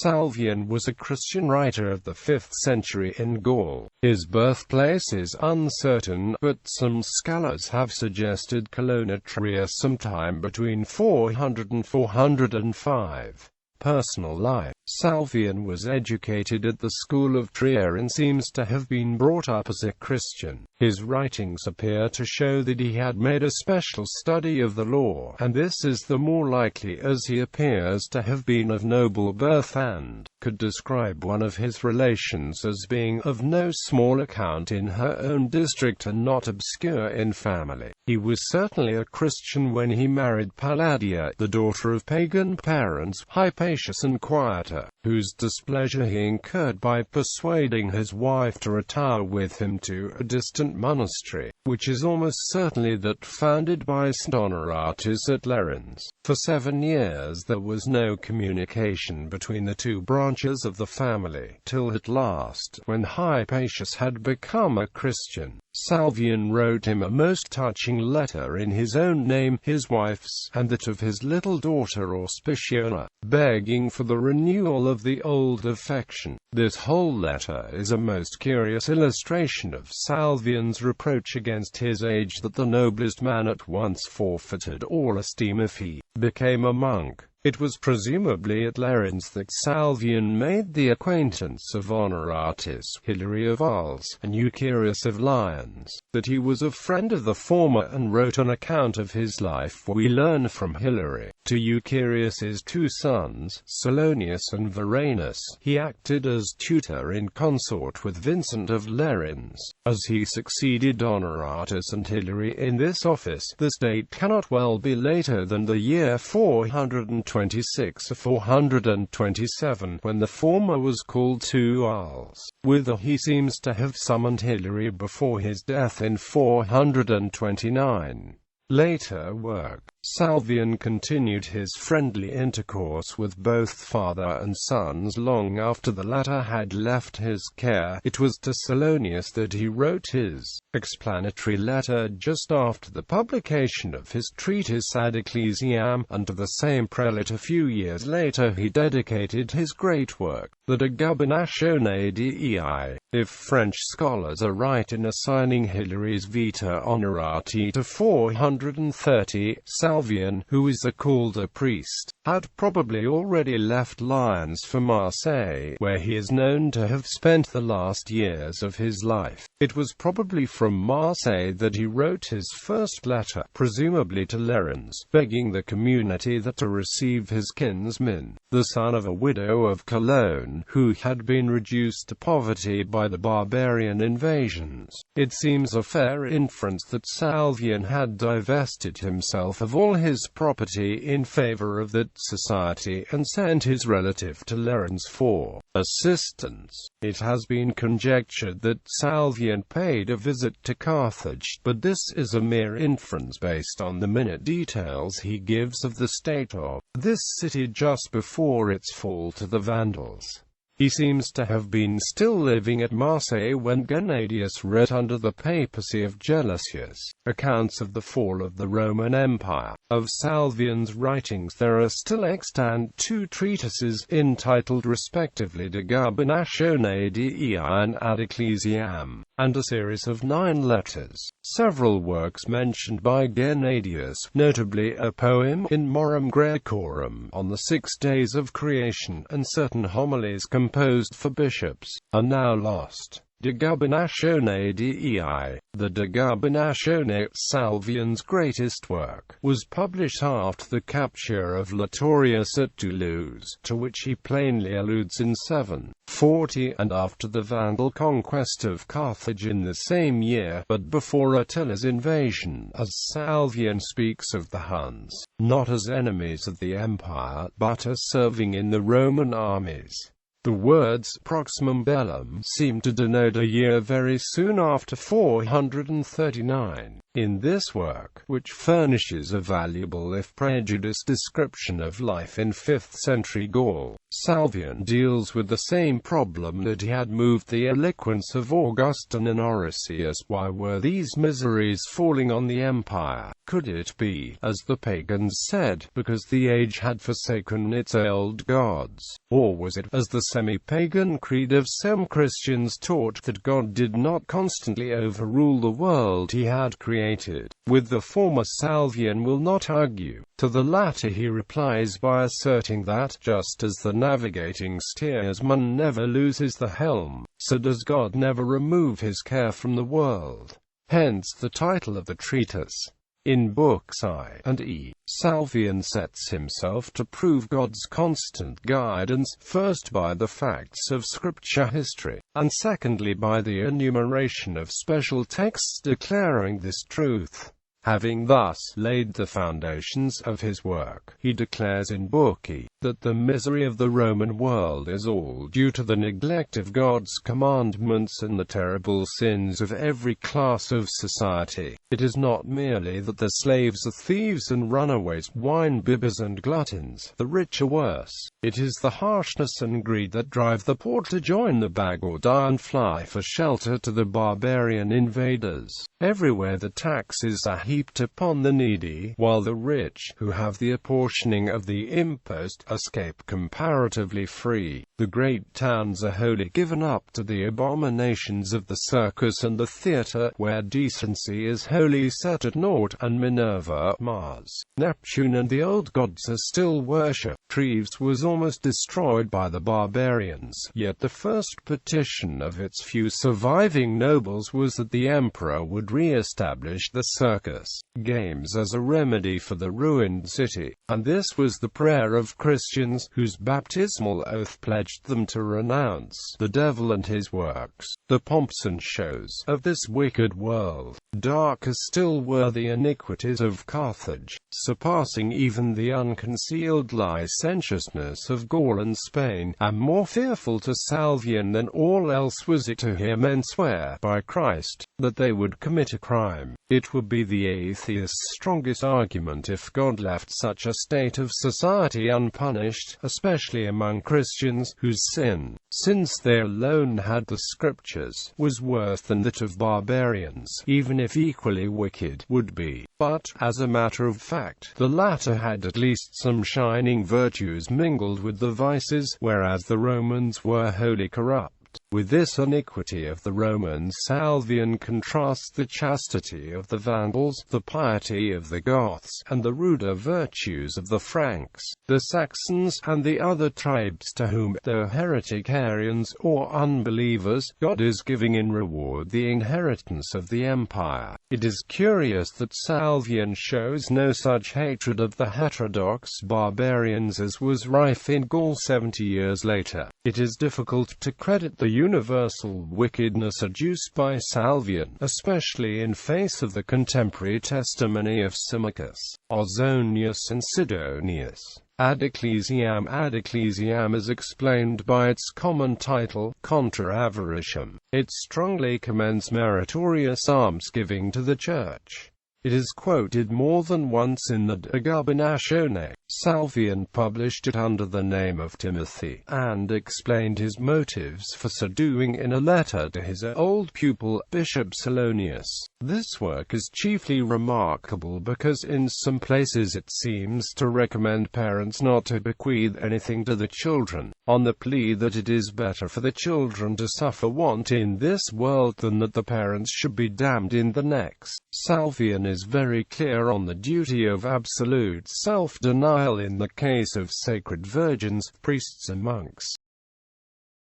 Salvian was a Christian writer of the 5th century in Gaul. His birthplace is uncertain, but some scholars have suggested Cologne or Trier sometime between 400 and 405. Personal life. Salvian was educated at the school of Trier and seems to have been brought up as a Christian. His writings appear to show that he had made a special study of the law, and this is the more likely as he appears to have been of noble birth and could describe one of his relations as being of no small account in her own district and not obscure in family. He was certainly a Christian when he married Palladia, the daughter of pagan parents, Hypatia and Quieter, whose displeasure he incurred by persuading his wife to retire with him to a distant monastery, which is almost certainly that founded by St. Honoratus at Lerins. For 7 years there was no communication between the two branches of the family, till at last, when Hypatia had become a Christian, Salvian wrote him a most touching letter in his own name, his wife's, and that of his little daughter Auspiciola, begging for the renewal of the old affection. This whole letter is a most curious illustration of Salvian's reproach against his age that the noblest man at once forfeited all esteem if he became a monk. It was presumably at Lerins that Salvian made the acquaintance of Honoratus, Hilary of Arles, and Eucherius of Lyons. That he was a friend of the former and wrote an account of his life we learn from Hilary. To Eucherius's 2 sons, Salonius and Varanus, he acted as tutor in consort with Vincent of Lerins. As he succeeded Honoratus and Hilary in this office, this date cannot well be later than the year 426 or 427, when the former was called to Arles, whither he seems to have summoned Hilary before his death in 429. Later work. Salvian continued his friendly intercourse with both father and sons long after the latter had left his care. It was to Salonius that he wrote his explanatory letter just after the publication of his treatise Ad Ecclesiam, and to the same prelate a few years later he dedicated his great work, the De Gubernatione Dei. If French scholars are right in assigning Hilary's Vita Honorati to 430, Salvian, who is called a priest, had probably already left Lyons for Marseille, where he is known to have spent the last years of his life. It was probably from Marseille that he wrote his first letter, presumably to Lerins, begging the community that to receive his kinsman, the son of a widow of Cologne, who had been reduced to poverty by the barbarian invasions. It seems a fair inference that Salvian had divested himself of all his property in favor of that society and sent his relative to Lerins for assistance. It has been conjectured that Salvian paid a visit to Carthage, but this is a mere inference based on the minute details he gives of the state of this city just before its fall to the Vandals. He seems to have been still living at Marseille when Gennadius wrote under the papacy of Gelasius accounts of the fall of the Roman Empire. Of Salvian's writings there are still extant 2 treatises, entitled respectively De Gubernatione Dei and Ad Ecclesiam, and a series of 9 letters. Several works mentioned by Gennadius, notably a poem in Morum Graecorum on the 6 days of creation, and certain homilies composed for bishops, are now lost. De Gubernatione Dei, the De Gubernatione, Salvian's greatest work, was published after the capture of Latorius at Toulouse, to which he plainly alludes in 740, and after the Vandal conquest of Carthage in the same year, but before Attila's invasion, as Salvian speaks of the Huns, not as enemies of the empire, but as serving in the Roman armies. The words proximum bellum seem to denote a year very soon after 439. In this work, which furnishes a valuable if prejudiced description of life in 5th century Gaul, Salvian deals with the same problem that he had moved the eloquence of Augustine and Orosius. Why were these miseries falling on the empire? Could it be, as the pagans said, because the age had forsaken its old gods? Or was it, as the semi-pagan creed of some Christians taught, that God did not constantly overrule the world he had created? With the former Salvian will not argue. To the latter he replies by asserting that, just as the navigating steersman never loses the helm, so does God never remove his care from the world. Hence the title of the treatise. In books I and E, Salvian sets himself to prove God's constant guidance, first by the facts of scripture history, and secondly by the enumeration of special texts declaring this truth. Having thus laid the foundations of his work, he declares in Book E, that the misery of the Roman world is all due to the neglect of God's commandments and the terrible sins of every class of society. It is not merely that the slaves are thieves and runaways, wine-bibbers and gluttons, the rich are worse. It is the harshness and greed that drive the poor to join the bag or die and fly for shelter to the barbarian invaders. Everywhere the taxes are heaped upon the needy, while the rich, who have the apportioning of the impost, escape comparatively free. The great towns are wholly given up to the abominations of the circus and the theatre, where decency is wholly set at naught, and Minerva, Mars, Neptune and the old gods are still worshipped. Treves was almost destroyed by the barbarians, yet the first petition of its few surviving nobles was that the emperor would re-establish the circus games as a remedy for the ruined city, and this was the prayer of Christians, whose baptismal oath pledged them to renounce the devil and his works, the pomps and shows of this wicked world. Darker still were the iniquities of Carthage, surpassing even the unconcealed licentiousness of Gaul and Spain, and more fearful to Salvian than all else was it to hear men swear, by Christ, that they would commit a crime. It would be the atheist's strongest argument if God left such a state of society unpunished, especially among Christians, whose sin, since they alone had the scriptures, was worse than that of barbarians, even if equally wicked, would be. But, as a matter of fact, the latter had at least some shining virtues mingled with the vices, whereas the Romans were wholly corrupt. With this iniquity of the Romans, Salvian contrasts the chastity of the Vandals, the piety of the Goths, and the ruder virtues of the Franks, the Saxons, and the other tribes to whom, though heretic Arians or unbelievers, God is giving in reward the inheritance of the empire. It is curious that Salvian shows no such hatred of the heterodox barbarians as was rife in Gaul 70 years later. It is difficult to credit the universal wickedness adduced by Salvian, especially in face of the contemporary testimony of Symmachus, Ausonius and Sidonius. Ad Ecclesiam. Ad Ecclesiam is explained by its common title, Contra Avariciam. It strongly commends meritorious almsgiving to the Church. It is quoted more than once in the De Gubernatione. Salvian published it under the name of Timothy, and explained his motives for so doing in a letter to his old pupil, Bishop Salonius. This work is chiefly remarkable because in some places it seems to recommend parents not to bequeath anything to the children, on the plea that it is better for the children to suffer want in this world than that the parents should be damned in the next. Salvian is very clear on the duty of absolute self-denial in the case of sacred virgins, priests and monks.